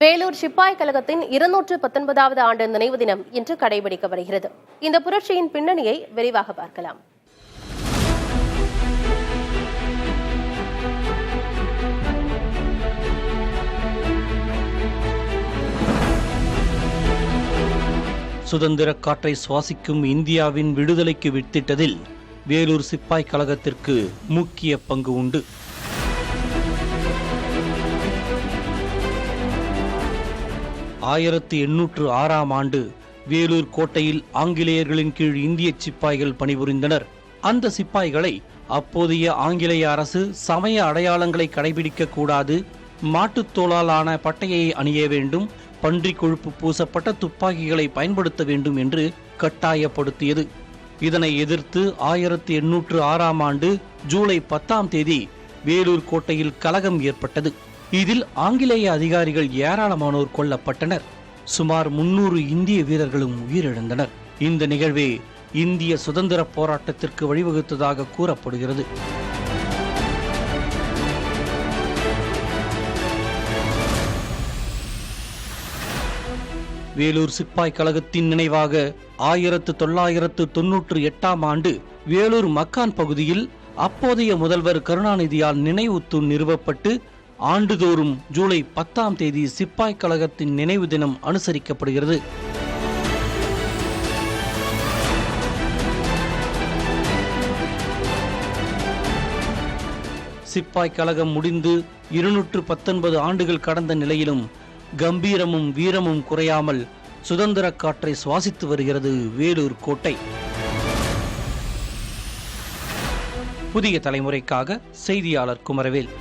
வேலூர் சிப்பாய் கழகத்தின் 219வது ஆண்டு நினைவு தினம் இன்று கடைபிடிக்கப்படுகிறது. இந்த புரட்சியின் பின்னணியை விரிவாக பார்க்கலாம். சுதந்திர காற்றை சுவாசிக்கும் இந்தியாவின் விடுதலைக்கு வித்திட்டதில் வேலூர் சிப்பாய் கழகத்திற்கு முக்கிய பங்கு உண்டு. ஆயிரத்து 1806ஆம் ஆண்டு வேலூர் கோட்டையில் ஆங்கிலேயர்களின் கீழ் இந்திய சிப்பாய்கள் பணிபுரிந்தனர். அந்த சிப்பாய்களை அப்போதைய ஆங்கிலேய அரசு சமய அடையாளங்களை கடைபிடிக்க கூடாது, மாட்டுத்தோளாலான பட்டையை அணிய வேண்டும், பன்றி கொழுப்பு பூசப்பட்ட துப்பாக்கிகளை பயன்படுத்த வேண்டும் என்று கட்டாயப்படுத்தியது. இதனை எதிர்த்து 1806ஆம் ஆண்டு ஜூலை 10ஆம் தேதி வேலூர் கோட்டையில் கலகம் ஏற்பட்டது. இதில் ஆங்கிலேய அதிகாரிகள் ஏராளமானோர் கொல்லப்பட்டனர். சுமார் 300 இந்திய வீரர்களும் உயிரிழந்தனர். இந்த நிகழ்வே இந்திய சுதந்திர போராட்டத்திற்கு வழிவகுத்ததாக கூறப்படுகிறது. வேலூர் சிப்பாய் கழகத்தின் நினைவாக 1998ஆம் ஆண்டு வேலூர் மக்கான் பகுதியில் அப்போதைய முதல்வர் கருணாநிதியால் நினைவு தூண் நிறுவப்பட்டு ஆண்டுதோறும் ஜூலை 10ஆம் தேதி சிப்பாய் கழகத்தின் நினைவு தினம் அனுசரிக்கப்படுகிறது. சிப்பாய் கழகம் முடிந்து 219 ஆண்டுகள் கடந்த நிலையிலும் கம்பீரமும் வீரமும் குறையாமல் சுதந்திர காற்றை சுவாசித்து வருகிறது வேலூர் கோட்டை. புதிய தலைமுறைக்காக செய்தியாளர் குமரவேல்.